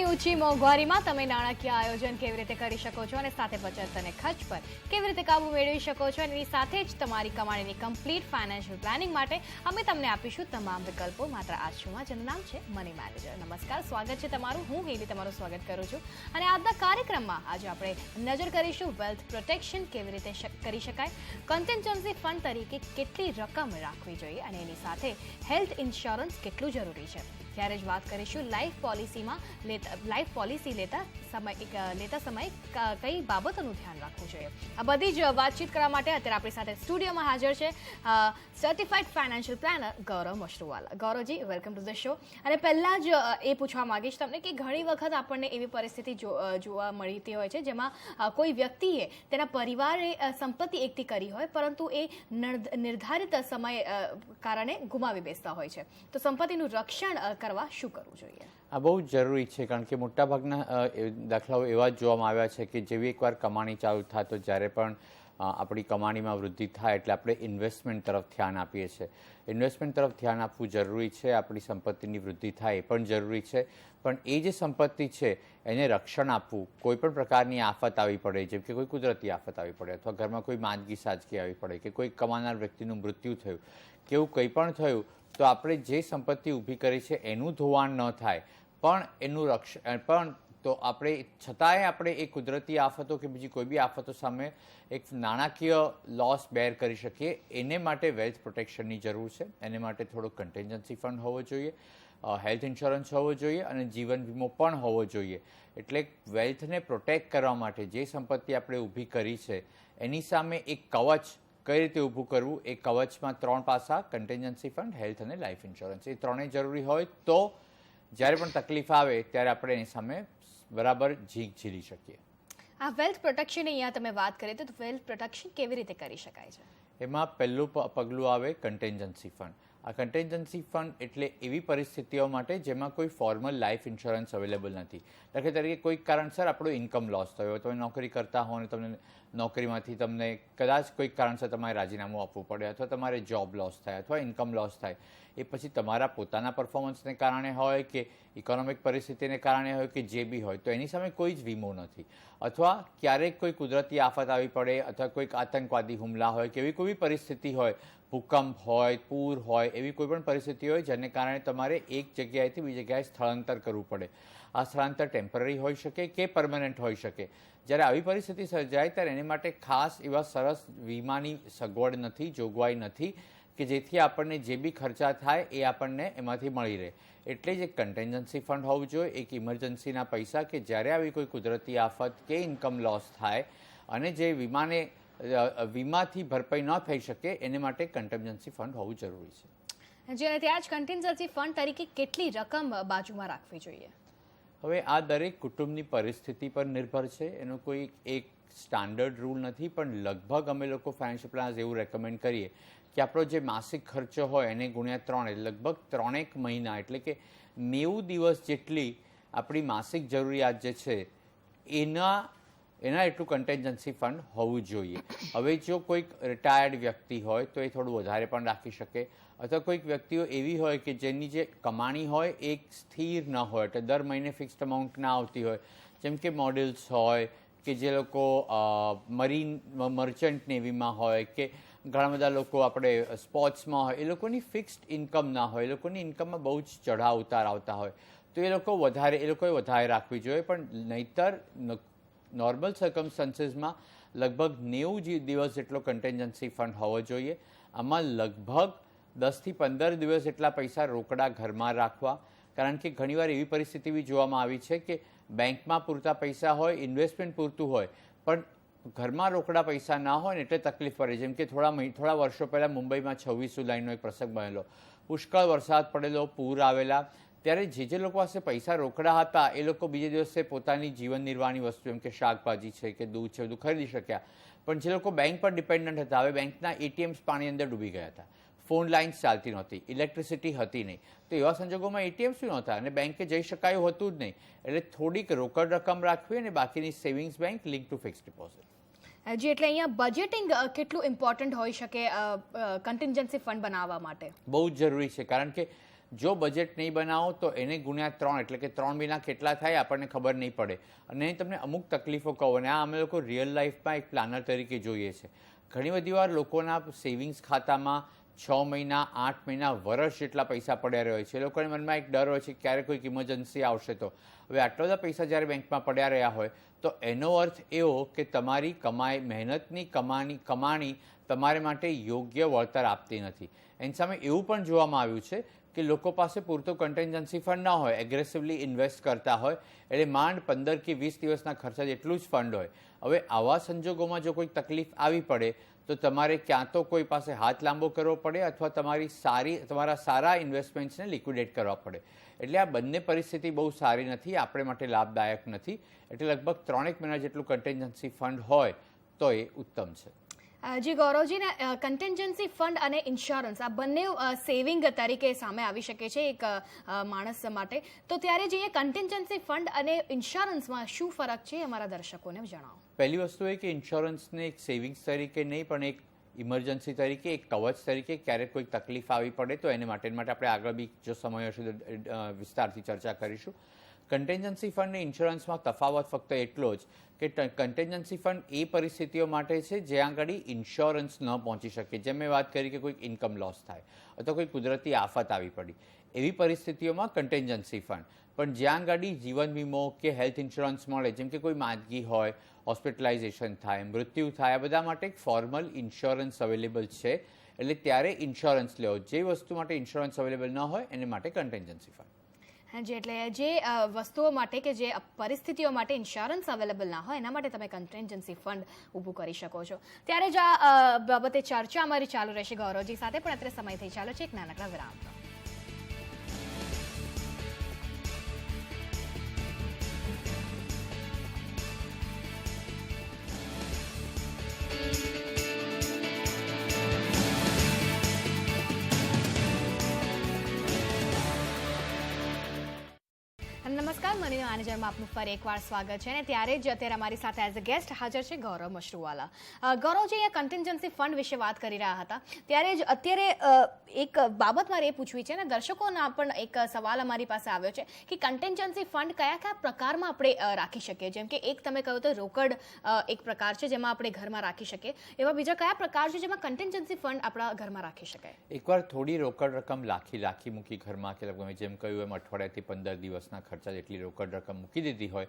ઊંચી મોંઘવારીમાં તમે નાણાકીય આયોજન કેવી રીતે કરી શકો છો અને સાથે બચત અને ખર્ચ પર કેવી રીતે કાબુ મેળવી શકો છો અને એની સાથે જ તમારી કમાણીની કમ્પ્લીટ ફાઇનાન્શિયલ પ્લાનિંગ માટે અમે તમને આપીશું તમામ વિકલ્પો માત્ર આ શોમાં, જેનું નામ છે મની મેનેજર. નમસ્કાર, સ્વાગત છે તમારું. હું હેલી તમારું સ્વાગત કરું છું અને આજના કાર્યક્રમમાં આજે આપણે નજર કરીશું વેલ્થ પ્રોટેક્શન કેવી રીતે કરી શકાય, કન્ટિન્જન્સી ફંડ તરીકે કેટલી રકમ રાખવી જોઈએ અને એની સાથે હેલ્થ ઇન્સ્યોરન્સ કેટલું જરૂરી છે. ત્યારે જ વાત કરીશું લાઈફ પોલિસી લેતા સમયે કઈ બાબતોનું ધ્યાન રાખવું જોઈએ. આ બધી જ વાતચીત કરવા માટે અત્યારે આપણી સાથે સ્ટુડિયોમાં હાજર છે certified financial planner Gaurav Mashruwala. ગૌરવજી, વેલકમ ટુ ધ શો. અને પહેલાં જ એ પૂછવા માંગીશ તમને કે ઘણી વખત આપણને એવી પરિસ્થિતિ જોવા મળતી હોય છે જેમાં કોઈ વ્યક્તિએ તેના પરિવારે સંપત્તિ એકઠી કરી હોય પરંતુ એ નિર્ધારિત સમય કારણે ગુમાવી બેસતા હોય છે, તો સંપત્તિનું રક્ષણ કરવા શું કરવું જોઈએ? આ બહુ જરૂરી છે, કારણ કે મોટાભાગના દાખલાઓ એવા જ જોવામાં આવ્યા છે કે જેવી એકવાર કમાણી ચાલુ થાય તો જ્યારે પણ આપણી કમાણીમાં વૃદ્ધિ થાય એટલે આપણે ઇન્વેસ્ટમેન્ટ તરફ ધ્યાન આપીએ છીએ. ઇન્વેસ્ટમેન્ટ તરફ ધ્યાન આપવું જરૂરી છે, આપણી સંપત્તિની વૃદ્ધિ થાય એ પણ જરૂરી છે, પણ એ જે સંપત્તિ છે એને રક્ષણ આપવું, કોઈ પણ પ્રકારની આફત આવી પડે, જેમ કે કોઈ કુદરતી આફત આવી પડે અથવા ઘરમાં કોઈ માંદગી સાજગી આવી પડે કે કોઈ કમાનાર વ્યક્તિનું મૃત્યુ થયું કે એવું કંઈ પણ થયું, તો આપણે જે સંપત્તિ ઊભી કરી છે એનું ધોવાણ ન થાય પણ એનું રક્ષણ પણ, તો આપણે છતાંય આપણે એ કુદરતી આફતો કે બીજી કોઈ બી આફતો સામે એક નાણાકીય લોસ બેર કરી શકીએ. એને માટે વેલ્થ પ્રોટેક્શનની જરૂર છે. એને માટે થોડો કન્ટિન્જન્સી ફંડ હોવો જોઈએ, હેલ્થ ઇન્સ્યોરન્સ હોવો જોઈએ અને જીવન વીમો પણ હોવો જોઈએ. એટલે વેલ્થને પ્રોટેક્ટ કરવા માટે જે સંપત્તિ આપણે ઊભી કરી છે એની સામે એક કવચ કઈ રીતે ઊભું કરવું, એ કવચમાં 3 પાસા: કન્ટિન્જન્સી ફંડ, હેલ્થ અને લાઈફ ઇન્સ્યોરન્સ. એ ત્રણેય જરૂરી હોય તો જ્યારે પણ તકલીફ આવે ત્યારે આપણે એની સામે બરાબર ઝીંક ઝીલી શકીએ. આ વેલ્થ પ્રોટેક્શન અહીંયા તમે વાત કરી તો વેલ્થ પ્રોટેક્શન કેવી રીતે કરી શકાય છે? એમાં પહેલું પગલું આવે કન્ટિન્જન્સી ફંડ. આ કન્ટિન્જન્સી ફંડ એટલે એવી પરિસ્થિતિઓ માટે જેમાં કોઈ ફોર્મલ લાઈફ ઇન્સ્યોરન્સ અવેલેબલ નથી. દાખલા તરીકે કોઈક કારણસર આપણો ઇન્કમ લોસ થયો, તમે નોકરી કરતા હો અને તમને નોકરીમાંથી તમને કદાચ કોઈક કારણસર તમારે રાજીનામું આપવું પડે અથવા તમારે જોબ લોસ થાય અથવા ઇન્કમ લોસ થાય, એ પછી તમારા પોતાના પરફોર્મન્સને કારણે હોય કે ઇકોનોમિક પરિસ્થિતિને કારણે હોય કે જે બી હોય, તો એની સામે કોઈ જ વીમો નથી. અથવા ક્યારેક કોઈ કુદરતી આફત આવી પડે અથવા કોઈક આતંકવાદી હુમલા હોય કે એવી કોઈ પરિસ્થિતિ હોય, ભૂકંપ હોય, પૂર હોય, એવી કોઈ પણ પરિસ્થિતિ હોય જેને કારણે તમારે એક જગ્યાએથી બીજી જગ્યાએ સ્થળાંતર કરવું પડે. આ સ્થળાંતર ટેમ્પરરી હોઈ શકે કે પરમનન્ટ હોઈ શકે. જ્યારે આવી પરિસ્થિતિ સર્જાય ત્યારે એની માટે ખાસ એવા સરસ વીમાની સગવડ નથી, જોગવાઈ નથી કે જેથી આપણને જે બી ખર્ચા થાય એ આપણને એમાંથી મળી રહે. એટલે જ એક કન્ટિન્જન્સી ફંડ હોવું જોઈએ, એક ઇમરજન્સીના પૈસા કે જ્યારે આવી કોઈ કુદરતી આફત કે ઇન્કમ લોસ થાય અને જે વીમાથી ભરપાઈ ન થઈ શકે એને માટે કન્ટિન્જન્સી ફંડ હોવું જરૂરી છે. જેને ત્યાં જ કન્ટિન્જન્સી ફંડ તરીકે કેટલી રકમ બાજુમાં રાખવી જોઈએ? હવે આ દરેક કુટુંબની પરિસ્થિતિ પર નિર્ભર છે, એનો કોઈ એક સ્ટાન્ડર્ડ રૂલ નથી, પણ લગભગ અમે લોકો ફાઇનાન્શિયલ પ્લાનર્સ એવું રેકમેન્ડ કરીએ કે આપણો જે માસિક ખર્ચો હોય એને ગુણ્યા 3, લગભગ 3 મહિના એટલે કે 90 દિવસ જેટલી આપણી માસિક જરૂરિયાત જે છે એના એટલું કન્ટિન્જન્સી ફંડ હોવું જોઈએ. હવે જો કોઈક રિટાયર્ડ વ્યક્તિ હોય તો એ થોડું વધારે પણ રાખી શકે, અથવા કોઈક વ્યક્તિઓ એવી હોય કે જેની જે કમાણી હોય એ સ્થિર ન હોય, એટલે દર મહિને ફિક્સ્ડ અમાઉન્ટ ના આવતી હોય, જેમ કે મોડેલ્સ હોય કે જે લોકો મર્ચન્ટ નેવીમાં હોય કે ઘણા બધા લોકો આપણે સ્પોર્ટ્સમાં હોય, એ લોકોની ફિક્સ્ડ ઇન્કમ ના હોય, એ લોકોની ઇન્કમમાં બહુ જ ચઢાવ ઉતાર આવતા હોય, તો એ લોકોએ વધારે રાખવી જોઈએ. પણ નહીતર નોર્મલ સર્કમસ્ટન્સીસમાં લગભગ 90 દિવસ જેટલો કન્ટિન્જન્સી ફંડ હોવો જોઈએ. આમાં લગભગ 10 થી 15 દિવસ જેટલા પૈસા રોકડા ઘરમાં રાખવા, કારણ કે ઘણીવાર એવી પરિસ્થિતિ બી જોવામાં આવી છે કે બેંકમાં પૂરતા પૈસા હોય, ઇન્વેસ્ટમેન્ટ પૂરતું હોય, પણ ઘરમાં રોકડા પૈસા ના હોય ને એટલે તકલીફ પડે. જેમ કે થોડા વર્ષો પહેલાં મુંબઈમાં 26 જુલાઈનો એક પ્રસંગ બનેલો, પુષ્કળ વરસાદ પડેલો, પૂર આવેલા, ત્યારે જે લોકો પાસે પૈસા રોકડા હતા એ લોકો બીજે દિવસે પોતાની જીવન નિર્વાહની વસ્તુ એમ કે શાકભાજી છે કે દૂધ છે બધું ખરીદી શક્યા. પણ જે લોકો બેંક પર ડિપેન્ડન્ટ હતા, હવે બેંકના એટીએમ્સ પાણી અંદર ડૂબી ગયા હતા, ફોન લાઇન્સ ચાલતી નહોતી, ઇલેક્ટ્રિસિટી હતી નહીં, તો એવા સંજોગોમાં એટીએમ્સ બી નહોતા અને બેંકે જઈ શકાયું હતું જ નહીં. એટલે થોડીક રોકડ રકમ રાખવી અને બાકીની savings bank link to fixed deposit. જી, એટલે અહીંયા બજેટિંગ કેટલું ઇમ્પોર્ટન્ટ હોઈ શકે કન્ટિન્જન્સી ફંડ બનાવવા માટે? બહુ જ જરૂરી છે, કારણ કે જો બજેટ નહીં બનાવો તો એને ગુણ્યા 3 એટલે કે 3 મહિના કેટલા થાય આપણને ખબર નહીં પડે અને તમને અમુક તકલીફો કહો. અને આ અમે લોકો રિયલ લાઈફમાં એક પ્લાનર તરીકે જોઈએ છે. ઘણી બધી વાર લોકોના સેવિંગ્સ ખાતામાં 6 મહિના 8 મહિના વર્ષ જેટલા પૈસા પડ્યા રહ્યા હોય છે. એ લોકોને મનમાં એક ડર હોય છે કે ક્યારે કોઈક ઇમરજન્સી આવશે તો. હવે આટલા બધા પૈસા જ્યારે બેંકમાં પડ્યા રહ્યા હોય તો એનો અર્થ એવો કે તમારી મહેનતની કમાણી તમારે માટે યોગ્ય વળતર આપતી નથી. એની સામે એવું પણ જોવામાં આવ્યું છે કે લોકો પાસે પૂરતો કન્ટેન્જન્સી ફંડ ના હોય, એગ્રેસિવલી ઇન્વેસ્ટ કરતા હોય, એટલે માંડ 15 કે 20 દિવસના ખર્ચા જેટલું જ ફંડ હોય. હવે આવા સંજોગોમાં જો કોઈ તકલીફ આવી પડે તો તમારે ક્યાં તો કોઈ પાસે હાથ લાંબો કરવો પડે અથવા તમારા સારા ઇન્વેસ્ટમેન્ટ્સને લિક્વિડેટ કરવા પડે. એટલે આ બંને પરિસ્થિતિ બહુ સારી નથી, આપણે માટે લાભદાયક નથી. એટલે લગભગ 3 મહિના જેટલું કન્ટેન્જન્સી ફંડ હોય તો એ ઉત્તમ છે. જી ગૌરવજીને કન્ટેન્જન્સી ફંડ અને ઇન્સ્યોરન્સ આ બંને સેવિંગ તરીકે સામે આવી શકે છે એક માણસ માટે. તો ત્યારે જે કન્ટેન્જન્સી ફંડ અને ઇન્સ્યોરન્સમાં શું ફરક છે અમારા દર્શકોને જણાવો. પહેલી વસ્તુ એ કે ઇન્સ્યોરન્સને એક સેવિંગ્સ તરીકે નહીં પણ એક ઇમરજન્સી તરીકે, એક કવચ તરીકે ક્યારેક કોઈ તકલીફ આવી પડે તો એને માટે આપણે આગળ બી જો સમય હશે તો વિસ્તારથી ચર્ચા કરીશું. કન્ટેન્જન્સી ફંડ અને ઇન્સ્યોરન્સમાં તફાવત ફક્ત એટલો જ કે કન્ટેન્જન્સી ફંડ એ પરિસ્થિતિઓ માટે છે જ્યાં આગળ ઇન્સ્યોરન્સ ન પહોંચી શકે. જેમ મેં વાત કરી કે કોઈક ઇન્કમ લોસ થાય અથવા કોઈ કુદરતી આફત આવી પડી, એવી પરિસ્થિતિઓમાં કન્ટેન્જન્સી ફંડ. પણ જ્યાં આગળ જીવન વીમો કે હેલ્થ ઇન્સ્યોરન્સ મળે, જેમ કે કોઈ માંદગી હોય, હોસ્પિટલાઇઝેશન થાય, મૃત્યુ થાય, આ બધા માટે એક ફોર્મલ ઇન્સ્યોરન્સ અવેલેબલ છે. એટલે ત્યારે ઇન્સ્યોરન્સ લેવો. જે વસ્તુ માટે ઇન્સ્યોરન્સ અવેલેબલ ન હોય એને માટે કન્ટેન્જન્સી ફંડ. જી, એટલે જે વસ્તુઓ માટે કે જે પરિસ્થિતિઓ માટે ઇન્સ્યોરન્સ અવેલેબલ ના હોય એના માટે તમે કન્ટેન્જન્સી ફંડ ઊભું કરી શકો છો. ત્યારે જ આ બાબતે ચર્ચા અમારી ચાલુ રહેશે ગૌરવજી સાથે, પણ અત્યારે સમય થઈ ચાલો છે એક નાનકડા વિરામનો. નમસ્કાર, મને મેનેજરમાં આપનું ફરી એકવાર સ્વાગત છે. અને ત્યારે જ અત્યારે અમારી સાથે એઝ અ ગેસ્ટ હાજર છે ગૌરવ મશરૂવાલા. ગૌરવજી અહીંયા કન્ટેન્જન્સી ફંડ વિશે વાત કરી રહ્યા હતા, ત્યારે જ અત્યારે એક બાબત મારે એ પૂછવી છે, અને દર્શકોના પણ એક સવાલ અમારી પાસે આવ્યો છે કે કન્ટેન્જન્સી ફંડ કયા કયા પ્રકારમાં આપણે રાખી શકીએ. જેમ કે એક તમે કહ્યું તો રોકડ એક પ્રકાર છે જેમાં આપણે ઘરમાં રાખી શકીએ, એવા બીજા કયા પ્રકાર છે જેમાં કન્ટેન્જન્સી ફંડ આપણા ઘરમાં રાખી શકાય? એકવાર થોડી રોકડ રકમ રાખી મૂકી ઘરમાં, કે જેમ કહ્યું એમ અઠવાડિયાથી 15 દિવસના ખર્ચા જેટલી રોકડ રકમ મૂકી દીધી હોય,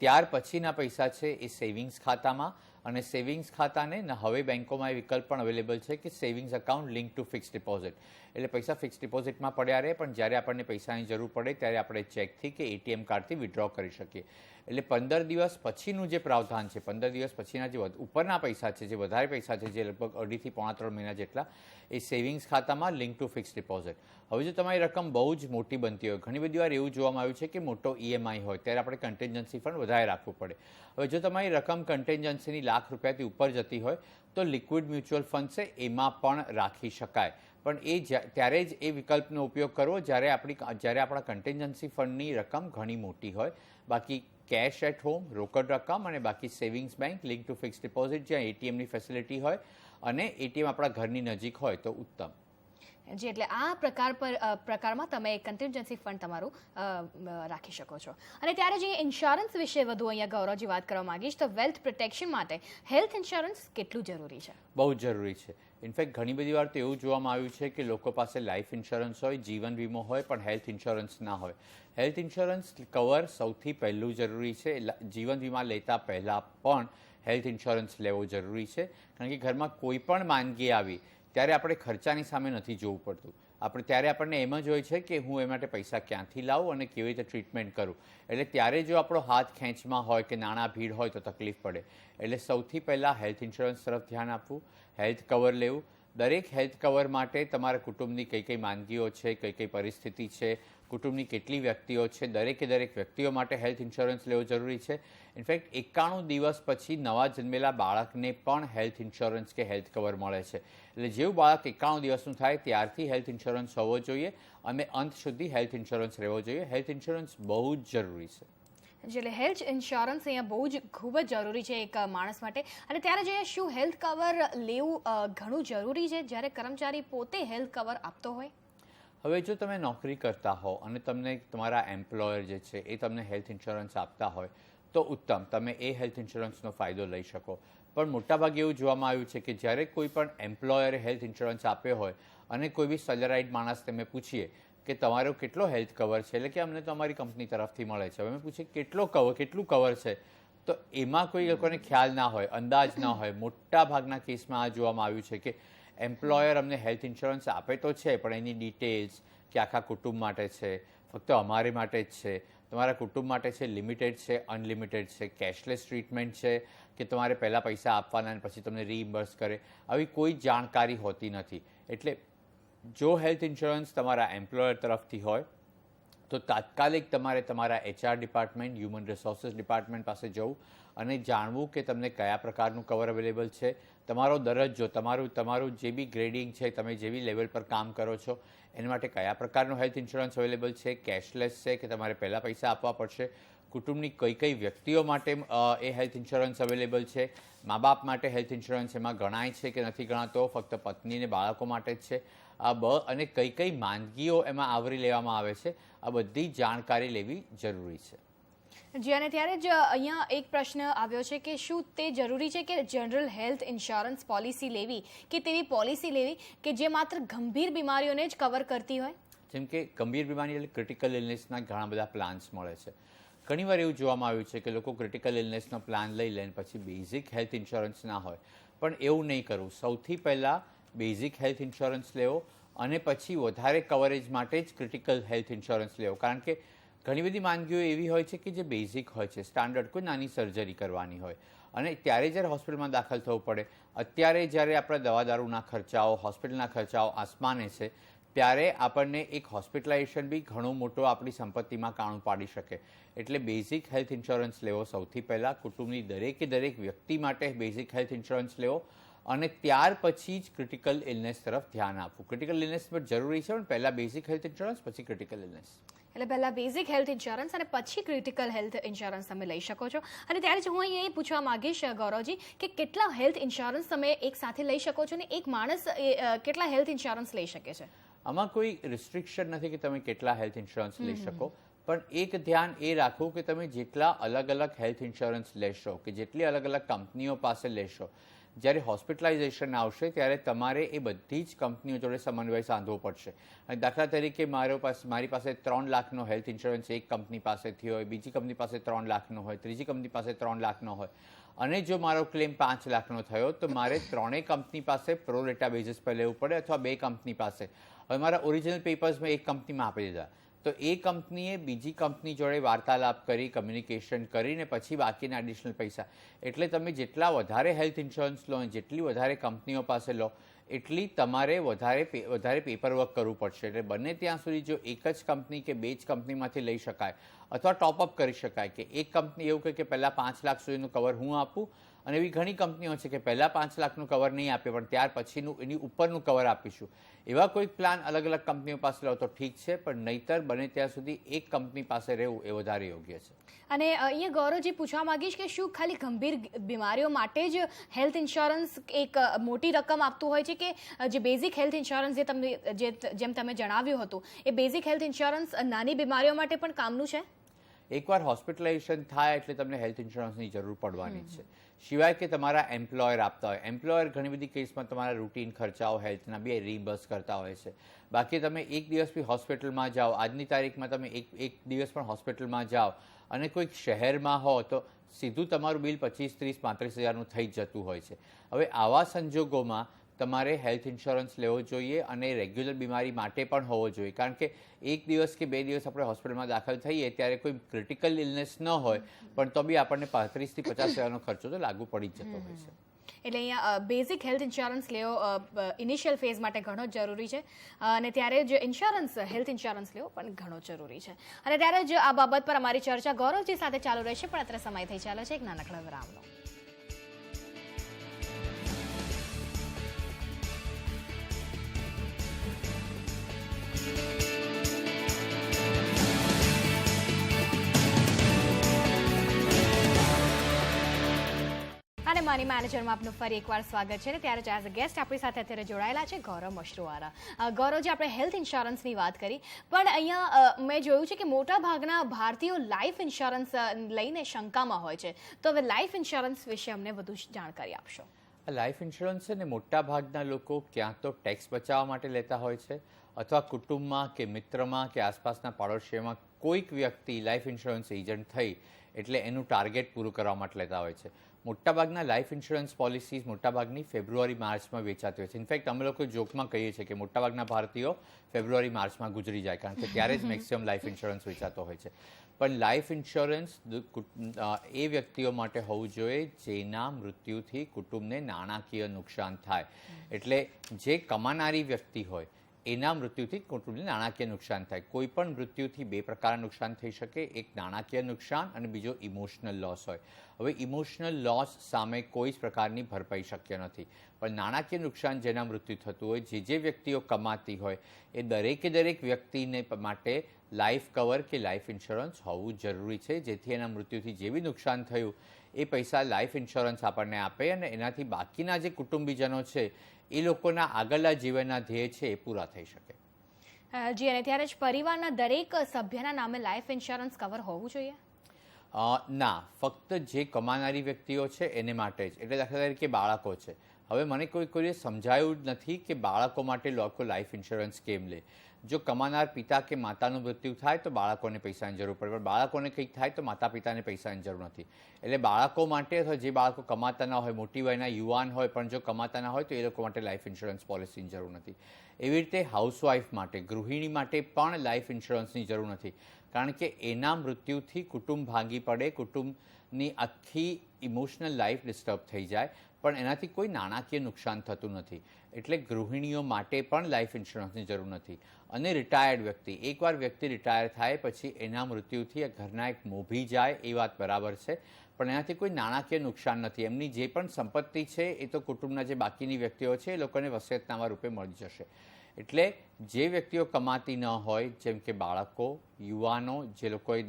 ત્યાર પછીના પૈસા છે એ સેવિંગ્સ ખાતામાં. અને સેવિંગ્સ ખાતાને હવે બેંકોમાં એ વિકલ્પ પણ અવેલેબલ છે કે savings account link to fix deposit. એટલે પૈસા ફિક્સ ડિપોઝિટમાં પડ્યા રહે, પણ જ્યારે આપણને પૈસાની જરૂર પડે ત્યારે આપણે ચેકથી કે એટીએમ કાર્ડથી વિડ્રો કરી શકીએ. એટલે 15 દિવસ પછીનું જે પ્રાવધાન છે, 15 દિવસ પછીના જે ઉપરના પૈસા છે, જે વધારે પૈસા છે, જે લગભગ 2.5 થી 3 મહિના જેટલા, એ સેવિંગ્સ ખાતામાં લિંક ટુ ફિક્સ ડિપોઝિટ. હવે જો તમારી રકમ બહુ જ મોટી બનતી હોય, ઘણી બધી વાર એવું જોવામાં આવ્યું છે કે મોટો ઈએમઆઈ હોય, ત્યારે આપણે કન્ટેન્જન્સી ફંડ વધારે રાખવું પડે. હવે જો તમારી રકમ કન્ટેન્જન્સીની ₹1,00,000થી ઉપર જતી હોય તો લિક્વિડ મ્યુચ્યુઅલ ફંડ છે એમાં પણ રાખી શકાય. પણ ત્યારે જ એ વિકલ્પનો ઉપયોગ કરવો જ્યારે આપણા કન્ટેન્જન્સી ફંડની રકમ ઘણી મોટી હોય. બાકી કેશ એટ હોમ, રોકડ રકમ, અને બાકી savings bank, link to fix deposit, જ્યાં એટીએમની ફેસિલિટી હોય અને એટીએમ આપણા ઘરની નજીક હોય તો ઉત્તમ. જી, એટલે આ પ્રકારમાં તમે કન્ટેન્જન્સી ફંડ તમારું રાખી શકો છો. અને ત્યારે જે ઇન્સ્યોરન્સ વિશે વધુ અહીંયા ગૌરવજી વાત કરવા માંગીશ તો વેલ્થ પ્રોટેક્શન માટે હેલ્થ ઇન્સ્યોરન્સ કેટલું જરૂરી છે? બહુ જ જરૂરી છે. ઇનફેક્ટ ઘણી બધી વાર તો એવું જોવામાં આવ્યું છે કે લોકો પાસે લાઈફ ઇન્સ્યોરન્સ હોય, જીવન વીમો હોય, પણ હેલ્થ ઇન્સ્યોરન્સ ના હોય. હેલ્થ ઇન્સ્યોરન્સ કવર સૌથી પહેલું જરૂરી છે. જીવન વીમા લેતા પહેલાં પણ હેલ્થ ઇન્સ્યોરન્સ લેવો જરૂરી છે, કારણ કે ઘરમાં કોઈ પણ માંદગી આવી ત્યારે આપણે ખર્ચાની સામે નથી જોવું પડતું. ત્યારે આપણને એમ જ હોય છે કે હું એ માટે પૈસા ક્યાંથી લાવું અને કેવી રીતે ટ્રીટમેન્ટ કરું. એટલે ત્યારે જો આપણો હાથ ખેંચમાં હોય કે નાણાં ભીડ હોય તો તકલીફ પડે. એટલે સૌથી પહેલાં હેલ્થ ઇન્સ્યોરન્સ તરફ ધ્યાન આપવું, હેલ્થ કવર લેવું. દરેક હેલ્થ કવર માટે તમારા કુટુંબની કઈ માંદગીઓ છે, કઈ પરિસ્થિતિ છે, કુટુંબની કેટલી વ્યક્તિઓ છે, દરેક વ્યક્તિઓ માટે હેલ્થ ઇન્સ્યોરન્સ લેવો જરૂરી છે. ઇનફેક્ટ 91 દિવસ પછી નવા જન્મેલા બાળકને પણ હેલ્થ ઇન્સ્યોરન્સ કે હેલ્થ કવર મળે છે. એટલે જેવું બાળક 91 દિવસનું થાય ત્યારથી હેલ્થ ઇન્સ્યોરન્સ હોવો જોઈએ અને અંત સુધી હેલ્થ ઇન્સ્યોરન્સ રહેવો જોઈએ. હેલ્થ ઇન્સ્યોરન્સ બહુ જ જરૂરી છે. એટલે હેલ્થ ઇન્સ્યોરન્સ અહીંયા બહુ જ ખૂબ જ જરૂરી છે એક માણસ માટે. અને ત્યારે જોઈએ શું હેલ્થ કવર લેવું ઘણું જરૂરી છે જ્યારે કર્મચારી પોતે હેલ્થ કવર આપતો હોય? હવે જો તમે નોકરી કરતા હો અને તમને તમારા એમ્પ્લોયર જે છે એ તમને હેલ્થ ઇન્સ્યોરન્સ આપતા હોય તો ઉત્તમ, તમે એ હેલ્થ ઇન્સ્યોરન્સનો ફાયદો લઈ શકો. પણ મોટાભાગે એવું જોવામાં આવ્યું છે કે જ્યારે કોઈ પણ એમ્પ્લોયરે હેલ્થ ઇન્સ્યોરન્સ આપ્યો હોય અને કોઈ બી સેલરાઇડ માણસ તમે પૂછીએ કે તમારો કેટલો હેલ્થ કવર છે, એટલે કે અમને તો અમારી કંપની તરફથી મળે છે, હવે અમે પૂછીએ કેટલું કવર છે, તો એમાં કોઈ લોકોને ખ્યાલ ના હોય, અંદાજ ના હોય. મોટા ભાગના કેસમાં આ જોવામાં આવ્યું છે કે એમ્પ્લોયર અમને હેલ્થ ઇન્સ્યોરન્સ આપે તો છે પણ એની ડિટેલ્સ કે આખા કુટુંબ માટે છે, ફક્ત અમારી માટે જ છે, તમારા કુટુંબ માટે છે, લિમિટેડ છે, અનલિમિટેડ છે, કેશલેસ ટ્રીટમેન્ટ છે કે તમારે પહેલાં પૈસા આપવાના અને પછી તમને રીઇમ્બર્સ કરે, આવી કોઈ જાણકારી હોતી નથી. એટલે જો હેલ્થ ઇન્સ્યોરન્સ તમારા એમ્પ્લોયર તરફથી હોય તો તાત્કાલિક તમારે તમારા HR department, human resources department પાસે જવું અને જાણવું કે તમને કયા પ્રકારનું કવર અવેલેબલ છે, તમારો દરજ્જો, તમારું જે બી ગ્રેડિંગ છે, તમે જે બી લેવલ પર કામ કરો છો એના માટે કયા પ્રકારનું હેલ્થ ઇન્સ્યોરન્સ અવેલેબલ છે, કેશલેસ છે કે તમારે પહેલાં પૈસા આપવા પડશે, કુટુંબની કઈ વ્યક્તિઓ માટે એ હેલ્થ ઇન્સ્યોરન્સ અવેલેબલ છે, મા બાપ માટે હેલ્થ ઇન્સ્યોરન્સ એમાં ગણાય છે કે નથી ગણાતો, ફક્ત પત્ની અને બાળકો માટે જ છે, અને કઈ માંદગીઓ એમાં આવરી લેવામાં આવે છે, આ બધી જાણકારી લેવી જરૂરી છે. જી, અને ત્યારે જ અહીંયા એક પ્રશ્ન આવ્યો છે કે શું તે જરૂરી છે કે જનરલ હેલ્થ ઇન્સ્યોરન્સ પોલિસી લેવી કે તેવી પોલિસી લેવી કે જે માત્ર ગંભીર બીમારીઓને જ કવર કરતી હોય? જેમ કે ગંભીર બીમારી એટલે ક્રિટિકલ ઇલનેસના ઘણા બધા પ્લાન્સ મળે છે. ઘણીવાર એવું જોવામાં આવ્યું છે કે લોકો ક્રિટિકલ ઇલનેસનો પ્લાન લઈ લે પછી બેઝિક હેલ્થ ઇન્સ્યોરન્સ ના હોય, પણ એવું નહીં કરવું. સૌથી પહેલાં બેઝિક હેલ્થ ઇન્સ્યોરન્સ લેવો અને પછી વધારે કવરેજ માટે જ ક્રિટિકલ હેલ્થ ઇન્સ્યોરન્સ લેવો. કારણ કે ઘણી બધી માંદગીઓ એવી હોય છે કે જે બેઝિક હોય છે, સ્ટાન્ડર્ડ, કોઈ નાની સર્જરી કરવાની હોય અને ત્યારે જ્યારે હોસ્પિટલમાં દાખલ થવું પડે, અત્યારે જ્યારે આપણા દવા દારૂના ખર્ચાઓ, હોસ્પિટલના ખર્ચાઓ આસમાને છે, ત્યારે આપણને એક હોસ્પિટલાઇઝેશન બી ઘણો મોટો આપણી સંપત્તિમાં કાણું પાડી શકે. એટલે બેઝિક હેલ્થ ઇન્સ્યોરન્સ લેવો સૌથી પહેલાં, કુટુંબની દરેક વ્યક્તિ માટે બેઝિક હેલ્થ ઇન્સ્યોરન્સ લેવો અને ત્યાર પછી જ ક્રિટિકલ ઇલનેસ તરફ ધ્યાન આપવું. ક્રિટિકલ ઇલનેસ પણ જરૂરી છે પણ પહેલાં બેઝિક હેલ્થ ઇન્સ્યોરન્સ પછી ક્રિટિકલ ઇલનેસ. એટલે પહેલાં બેઝિક હેલ્થ ઇન્સ્યોરન્સ અને પછી ક્રિટિકલ હેલ્થ ઇન્સ્યોરન્સ તમે લઈ શકો છો. અને ત્યારે જ હું અહીં પૂછવા માંગીશ ગૌરવજી કે કેટલા હેલ્થ ઇન્સ્યોરન્સ તમે એક સાથે લઈ શકો છો અને એક માણસ કેટલા હેલ્થ ઇન્સ્યોરન્સ લઈ શકે છે? આમાં કોઈ રિસ્ટ્રિક્શન નથી કે તમે કેટલા હેલ્થ ઇન્સ્યોરન્સ લઈ શકો, પણ એક ધ્યાન એ રાખવું કે તમે જેટલા અલગ અલગ હેલ્થ ઇન્સ્યોરન્સ લેશો કે જેટલી અલગ અલગ કંપનીઓ પાસે લેશો, જ્યારે હોસ્પિટલાઇઝેશન આવશે ત્યારે તમારે એ બધી જ કંપનીઓ જોડે સમન્વય સાધવો પડશે. અને દાખલા તરીકે મારી પાસે 3 લાખનો હેલ્થ ઇન્સ્યોરન્સ એક કંપની પાસેથી હોય, બીજી કંપની પાસે 3 લાખનો હોય, ત્રીજી કંપની પાસે 3 લાખનો હોય અને જો મારો ક્લેમ 5 લાખનો થયો તો મારે ત્રણેય કંપની પાસે પ્રો રેટા બેઝિસ પર લેવું પડે અથવા બે કંપની પાસે. હવે મારા ઓરિજિનલ પેપર્સ મેં એક કંપનીમાં આપી દીધા તો એ કંપનીએ બીજી કંપની જોડે વાર્તાલાપ કરી, કમ્યુનિકેશન કરીને પછી બાકીના એડિશનલ પૈસા. એટલે તમે જેટલા વધારે હેલ્થ ઇન્સ્યોરન્સ લો, જેટલી વધારે કંપનીઓ પાસે લો, એટલી તમારે વધારે પેપરવર્ક કરવું પડશે. એટલે બને ત્યાં સુધી જો એક જ કંપની કે બે જ કંપનીમાંથી લઈ શકાય અથવા ટોપઅપ કરી શકાય કે એક કંપની એવું કહે કે પહેલાં 5 લાખ સુધીનું કવર હું આપું અને એવી ઘણી કંપનીઓ છે કે પહેલાં 5 લાખનું કવર નહીં આપે પણ ત્યાર પછીનું એની ઉપરનું કવર આપીશું. એવા કોઈ પ્લાન અલગ અલગ કંપનીઓ પાસે લો તો ઠીક છે, પણ નહીતર બને ત્યાં સુધી એક કંપની પાસે રહેવું એ વધારે યોગ્ય છે. અને અહીંયા ગૌરવજી પૂછવા માંગીશ કે શું ખાલી ગંભીર બીમારીઓ માટે જ હેલ્થ ઇન્સ્યોરન્સ એક મોટી રકમ આપતું હોય છે કે જે બેઝિક હેલ્થ ઇન્સ્યોરન્સ જેમ તમે જણાવ્યું હતું એ બેઝિક હેલ્થ ઇન્સ્યોરન્સ નાની બીમારીઓ માટે પણ કામનું છે? એકવાર હોસ્પિટલાઇઝેશન થાય એટલે તમને હેલ્થ ઇન્સ્યોરન્સની જરૂર પડવાની જ છે. સિવાય કે તમારા એમ્પ્લોયર આપતા હોય. એમ્પ્લોયર ઘણી બધી કેસમાં તમારા રૂટીન ખર્ચાઓ હેલ્થના બી રીઇમ્બર્સ કરતા હોય છે. બાકી તમે એક દિવસ બી હોસ્પિટલમાં જાઓ, આજની તારીખમાં તમે એક દિવસ પણ હોસ્પિટલમાં જાઓ અને કોઈક શહેરમાં હો તો સીધું તમારું બિલ 25, 30, 35 હજારનું થઈ જ જતું હોય છે. હવે આવા સંજોગોમાં તમારે હેલ્થ ઇન્સ્યોરન્સ લેવો જોઈએ અને રેગ્યુલર બીમારી માટે પણ હોવો જોઈએ. કારણ કે એક દિવસ કે 2 દિવસ આપણે હોસ્પિટલમાં દાખલ થઈએ ત્યારે કોઈ ક્રિટિકલ ઇલનેસ ન હોય પણ તો બી આપણને 35 થી 50 હજારનો ખર્ચો તો લાગુ પડી જ જતો હોય છે. એટલે અહીંયા બેઝિક હેલ્થ ઇન્સ્યોરન્સ લેવો ઇનિશિયલ ફેઝ માટે ઘણો જ જરૂરી છે અને ત્યારે જ હેલ્થ ઇન્સ્યોરન્સ લેવો પણ ઘણો જરૂરી છે. અને ત્યારે જ આ બાબત પર અમારી ચર્ચા ગૌરવજી સાથે ચાલુ રહેશે પણ અત્યારે સમય થઈ ચાલ્યો છે એક નાનકડા વિરામનો. મની મેનેજરમાં આપનું ફરી એકવાર સ્વાગત છે. ત્યારે જ એઝ અ ગેસ્ટ આપણી સાથે અત્યારે જોડાયેલા છે ગૌરવ મશરૂવાલા. ગૌરવજી, આપણે હેલ્થ ઇન્સ્યોરન્સની વાત કરી, પણ અહીંયા મેં જોયું છે કે મોટા ભાગના ભારતીયો લાઈફ ઇન્સ્યોરન્સ લઈને શંકામાં હોય છે. તો હવે લાઈફ ઇન્સ્યોરન્સ વિશે અમને વધુ જાણકારી આપશો. લાઈફ ઇન્સ્યોરન્સ છે ને મોટા ભાગના લોકો ક્યાં તો ટેક્સ બચાવવા માટે લેતા હોય છે, અથવા કુટુંબમાં કે મિત્રમાં કે આસપાસના પાડોશીઓમાં કોઈક વ્યક્તિ લાઈફ ઇન્સ્યોરન્સ એજન્ટ થઈ એટલે એનું ટાર્ગેટ પૂરું કરવા માટે લેતા હોય છે. મોટાભાગના લાઈફ ઇન્સ્યોરન્સ પોલિસીઝ મોટાભાગની ફેબ્રુઆરી માર્ચમાં વેચાતી હોય છે. ઇનફેક્ટ અમે લોકો જોકમાં કહીએ છીએ કે મોટાભાગના ભારતીયો ફેબ્રુઆરી માર્ચમાં ગુજરી જાય, કારણ કે ત્યારે જ મેક્સિમમ લાઈફ ઇન્સ્યોરન્સ વેચાતો હોય છે. પણ લાઈફ ઇન્સ્યોરન્સ એ વ્યક્તિઓ માટે હોવું જોઈએ જેના મૃત્યુથી કુટુંબને નાણાકીય નુકસાન થાય. એટલે જે કમાનારી વ્યક્તિ હોય એના મૃત્યુથી કુટુંબને નાણાકીય નુકસાન થાય. કોઈ પણ મૃત્યુથી બે પ્રકારના નુકસાન થઈ શકે, એક નાણાકીય નુકસાન અને બીજો ઇમોશનલ લોસ હોય. હવે ઇમોશનલ લોસ સામે કોઈ જ પ્રકારની ભરપાઈ શક્ય નથી, પણ નાણાકીય નુકસાન જેના મૃત્યુ થતું હોય, જે વ્યક્તિઓ કમાતી હોય, એ દરેક વ્યક્તિને માટે લાઈફ કવર કે લાઈફ ઇન્સ્યોરન્સ હોવું જરૂરી છે, જેથી એના મૃત્યુથી જે બી નુકસાન થયું એ પૈસા લાઈફ ઇન્સ્યોરન્સ આપણને આપે અને એનાથી બાકીના જે કુટુંબીજનો છે એ લોકોના આગળના જીવનના ધ્યેય છે એ પૂરા થઈ શકે. જી, અને ત્યારે જ પરિવારના દરેક સભ્યના નામે લાઈફ ઇન્સ્યોરન્સ કવર હોવું જોઈએ? ના, ફક્ત જે કમાનારી વ્યક્તિઓ છે એને માટે જ. એટલે દાખલા તરીકે બાળકો છે. હવે મને કોઈએ સમજાયું જ નથી કે બાળકો માટે લોકો લાઈફ ઇન્સ્યોરન્સ કેમ લે. જો કમાનાર પિતા કે માતાનું મૃત્યુ થાય તો બાળકોને પૈસાની જરૂર પડે, પણ બાળકોને કંઈક થાય તો માતા પિતાને પૈસાની જરૂર નથી. એટલે બાળકો માટે અથવા જે બાળકો કમાતા ના હોય, મોટી વયના યુવાન હોય પણ જો કમાતા ના હોય તો એ લોકો માટે લાઈફ ઇન્સ્યોરન્સ પોલિસીની જરૂર નથી. એવી રીતે હાઉસવાઈફ માટે, ગૃહિણી માટે પણ લાઈફ ઇન્સ્યોરન્સની જરૂર નથી, કારણ કે એના મૃત્યુથી કુટુંબ ભાંગી પડે, કુટુંબની આખી ઇમોશનલ લાઈફ ડિસ્ટર્બ થઈ જાય, પણ એનાથી કોઈ નાણાકીય નુકસાન થતું નથી. એટલે ગૃહિણીઓ માટે પણ લાઈફ ઇન્સ્યોરન્સની જરૂર નથી. અને રિટાયર્ડ વ્યક્તિ, એકવાર વ્યક્તિ રિટાયર થાય પછી એના મૃત્યુથી ઘરના એક મોભી જાય એ વાત બરાબર છે, પણ એનાથી કોઈ નાણાકીય નુકસાન નથી. એમની જે પણ સંપત્તિ છે એ તો કુટુંબના જે બાકીની વ્યક્તિઓ છે એ લોકોને વસિયતનામા રૂપે મળી જશે. એટલે જે વ્યક્તિઓ કમાતી ન હોય, જેમ કે બાળકો, યુવાનો, જે લોકોએ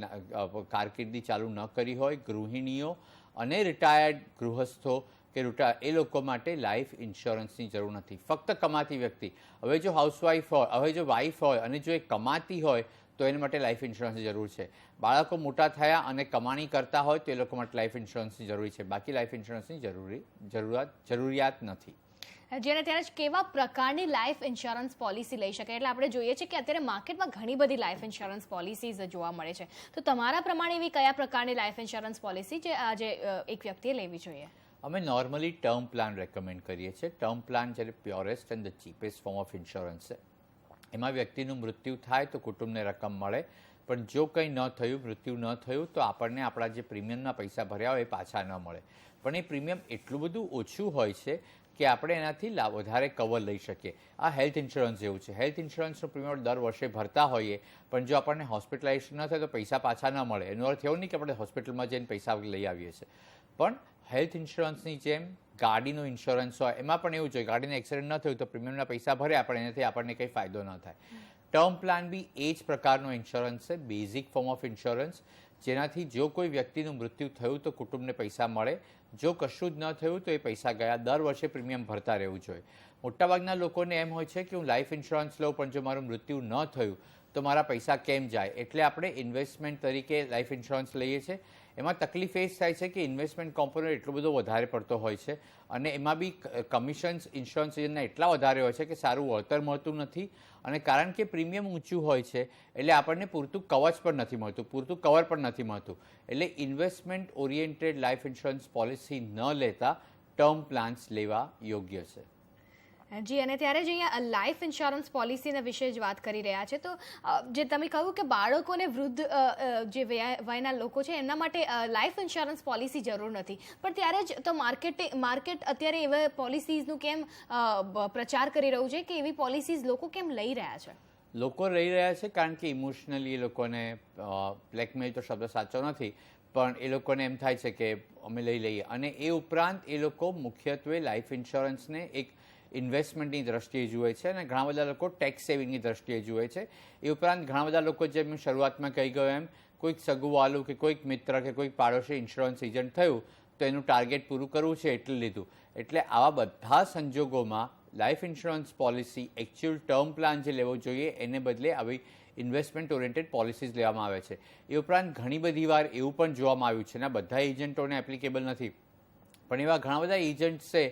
કારકિર્દી ચાલુ ન કરી હોય, ગૃહિણીઓ અને રિટાયર્ડ ગૃહસ્થો કે એ લોકો માટે લાઈફ ઇન્સ્યોરન્સની જરૂર નથી. ફક્ત કમાતી વ્યક્તિ, હવે જો હાઉસવાઈફ હોય, હવે જો વાઈફ હોય અને જો એ કમાતી હોય તો એના માટે લાઈફ ઇન્સ્યોરન્સની જરૂર છે. બાળકો મોટા થયા અને કમાણી કરતા હોય તો એ લોકો માટે લાઈફ ઇન્સ્યોરન્સની જરૂરી છે, બાકી લાઈફ ઇન્સ્યોરન્સની જરૂરિયાત નથી. જેને ત્યારે જ કેવા પ્રકારની લાઈફ ઇન્સ્યોરન્સ પોલિસી લઈ શકાય? એટલે આપણે જોઈએ છીએ કે અત્યારે માર્કેટમાં ઘણી બધી લાઈફ ઇન્સ્યોરન્સ પોલિસીઝ જોવા મળે છે. તો તમારા પ્રમાણે એવી કયા પ્રકારની લાઈફ ઇન્સ્યોરન્સ પોલિસી જે આજે એક વ્યક્તિએ લેવી જોઈએ? અમે નોર્મલી ટર્મ પ્લાન રેકમેન્ડ કરીએ છીએ. ટર્મ પ્લાન જ્યારે purest and the cheapest form of insurance છે. એમાં વ્યક્તિનું મૃત્યુ થાય તો કુટુંબને રકમ મળે, પણ જો કંઈ ન થયું, મૃત્યુ ન થયું, તો આપણને આપણા જે પ્રીમિયમના પૈસા ભર્યા હોય એ પાછા ન મળે. પણ એ પ્રીમિયમ એટલું બધું ઓછું હોય છે કે આપણે એનાથી વધારે કવર લઈ શકીએ. આ હેલ્થ ઇન્સ્યોરન્સ જેવું છે. હેલ્થ ઇન્સ્યોરન્સનું પ્રીમિયમ દર વર્ષે ભરતા હોઈએ, પણ જો આપણને હોસ્પિટલાઇઝેશન ન થાય તો પૈસા પાછા ન મળે. એનો અર્થ એવો નહીં કે આપણે હોસ્પિટલમાં જઈને પૈસા લઈ આવીએ છીએ. પણ હેલ્થ ઇન્સ્યોરન્સની જેમ ગાડીનો ઇન્સ્યોરન્સ હોય એમાં પણ એવું જોઈએ, ગાડીને એક્સિડન્ટ ન થયું તો પ્રીમિયમના પૈસા ભર્યા પણ એનાથી આપણને કંઈ ફાયદો ન થાય. ટર્મ પ્લાન બી એ જ પ્રકારનો ઇન્સ્યોરન્સ છે, બેઝિક ફોર્મ ઓફ ઇન્સ્યોરન્સ, જેનાથી જો કોઈ વ્યક્તિનું મૃત્યુ થયું તો કુટુંબને પૈસા મળે, જો કશું જ ન થયું તો એ પૈસા ગયા. દર વર્ષે પ્રીમિયમ ભરતા રહેવું જોઈએ. મોટાભાગના લોકોને એમ હોય છે કે હું લાઈફ ઇન્સ્યોરન્સ લઉં પણ જો મારું મૃત્યુ ન થયું તો મારા પૈસા કેમ જાય? એટલે આપણે ઇન્વેસ્ટમેન્ટ તરીકે લાઈફ ઇન્સ્યોરન્સ લઈએ છીએ. એમાં તકલીફ એ જ થાય છે કે ઇન્વેસ્ટમેન્ટ કોમ્પોનન્ટ એટલો બધો વધારે પડતો હોય છે અને એમાં બી કમિશન્સ ઇન્સ્યોરન્સ એજન્ટના એટલા વધારે હોય છે કે સારું વળતર મળતું નથી. અને કારણ કે પ્રીમિયમ ઊંચું હોય છે એટલે આપણને પૂરતું કવચ પણ નથી મળતું, પૂરતું કવર પણ નથી મળતું. એટલે investment oriented life insurance policy ન લેતા ટર્મ પ્લાન્સ લેવા યોગ્ય છે. જી, અને ત્યારે જ અહીંયા લાઈફ ઇન્સ્યોરન્સ પોલિસીના વિશે જ વાત કરી રહ્યા છે, તો જે તમે કહ્યું કે બાળકોને વૃદ્ધ જે વયના લોકો છે એમના માટે લાઈફ ઇન્સ્યોરન્સ પોલિસી જરૂર નથી, પણ ત્યારે જ તો માર્કેટ અત્યારે એવા પોલિસીઝનું કેમ પ્રચાર કરી રહ્યું છે કે એવી પોલિસીઝ લોકો કેમ લઈ રહ્યા છે? લોકો લઈ રહ્યા છે કારણ કે ઇમોશનલી એ લોકોને બ્લેકમેલ તો શબ્દ સાચો નથી, પણ એ લોકોને એમ થાય છે કે અમે લઈ લઈએ. અને એ ઉપરાંત એ લોકો મુખ્યત્વે લાઈફ ઇન્સ્યોરન્સને એક ઇન્વેસ્ટમેન્ટની દ્રષ્ટિએ જુએ છે અને ઘણા બધા લોકો ટેક્સ સેવિંગની દ્રષ્ટિએ જુએ છે. એ ઉપરાંત ઘણા બધા લોકો, જેમ શરૂઆતમાં કહી ગયો એમ, કોઈક સગુવાલું કે કોઈક મિત્ર કે કોઈક પાડોશી ઇન્સ્યોરન્સ એજન્ટ થયું તો એનું ટાર્ગેટ પૂરું કરવું છે એટલે લીધું. એટલે આવા બધા સંજોગોમાં life insurance policy actual term plan જે લેવો જોઈએ એને બદલે આવી ઇન્વેસ્ટમેન્ટ ઓરિએન્ટેડ પોલિસીઝ લેવામાં આવે છે. એ ઉપરાંત ઘણી બધી વાર એવું પણ જોવામાં આવ્યું છે ને બધા એજન્ટોને એપ્લિકેબલ નથી, પણ એવા ઘણા બધા એજન્ટ્સ છે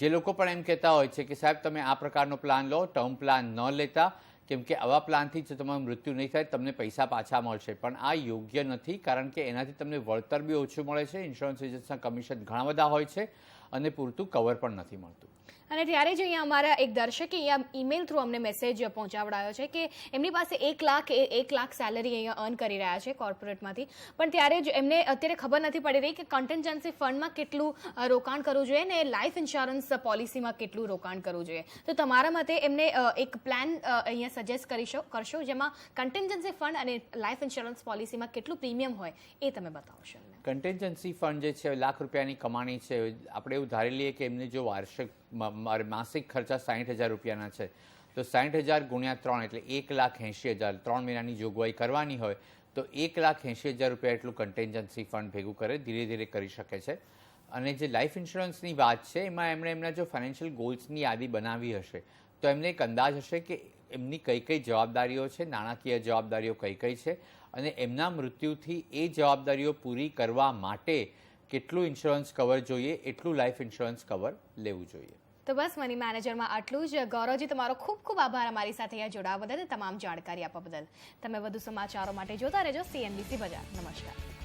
જે લોકો પણ એમ કહેતા હોય છે કે સાહેબ તમે આ પ્રકારનો પ્લાન લો, ટર્મ પ્લાન ન લેતા, કેમ કે આવા પ્લાનથી જો તમારું મૃત્યુ નહીં થાય તમને પૈસા પાછા મળશે. પણ આ યોગ્ય નથી, કારણ કે એનાથી તમને વળતર બી ઓછું મળે છે, ઇન્સ્યોરન્સ એજન્ટ્સના કમિશન ઘણા બધા હોય છે અને પૂરતું કવર પણ નથી મળતું. અને ત્યારે જ અહીંયા અમારા એક દર્શકે અહીંયા ઈમેલ થ્રુ અમને મેસેજ પહોંચાવડાયો છે કે એમની પાસે 1 લાખ સેલરી અહીંયા અર્ન કરી રહ્યા છે કોર્પોરેટમાંથી, પણ ત્યારે જ એમને અત્યારે ખબર નથી પડી રહી કે કન્ટિન્જન્સી ફંડમાં કેટલું રોકાણ કરવું જોઈએ ને લાઈફ ઇન્સ્યોરન્સ પોલિસીમાં કેટલું રોકાણ કરવું જોઈએ. તો તમારા મતે એમને એક પ્લાન અહીંયા સજેસ્ટ કરશો જેમાં કન્ટિન્જન્સી ફંડ અને લાઈફ ઇન્સ્યોરન્સ પોલિસીમાં કેટલું પ્રીમિયમ હોય એ તમે બતાવશો. કન્ટિન્જન્સી ફંડ જે છે ₹1,00,000 કમાણી છે, આપણે એવું ધારી લઈએ કે એમને જો વાર્ષિક માસિક ખર્ચા ₹60,000 છે તો 60,000 ગુણ્યા 3 એટલે ₹1,80,000, 3 મહિનાની જોગવાઈ કરવાની હોય તો ₹1,80,000 એટલું કન્ટિન્જન્સી ફંડ ભેગું કરે, ધીરે ધીરે કરી શકે છે. અને જે લાઈફ ઇન્સ્યોરન્સની વાત છે એમાં એમણે એમના જો ફાઇનાન્શિયલ ગોલ્સની યાદી બનાવી હશે તો એમને એક અંદાજ હશે કે એમની કઈ કઈ જવાબદારીઓ છે, નાણાકીય જવાબદારીઓ કઈ કઈ છે અને એમના મૃત્યુથી એ જવાબદારીઓ પૂરી કરવા માટે કેટલું ઇન્સ્યોરન્સ કવર જોઈએ એટલું લાઈફ ઇન્સ્યોરન્સ કવર લેવું જોઈએ. તો બસ મની મેનેજરમાં આટલું જ. ગૌરવજી, તમારો ખૂબ ખૂબ આભાર અમારી સાથે અહીંયા જોડાવા બદલ, તમામ જાણકારી આપવા બદલ. તમે વધુ સમાચારો માટે જોતા રહેજો CNBC બજાર. નમસ્કાર.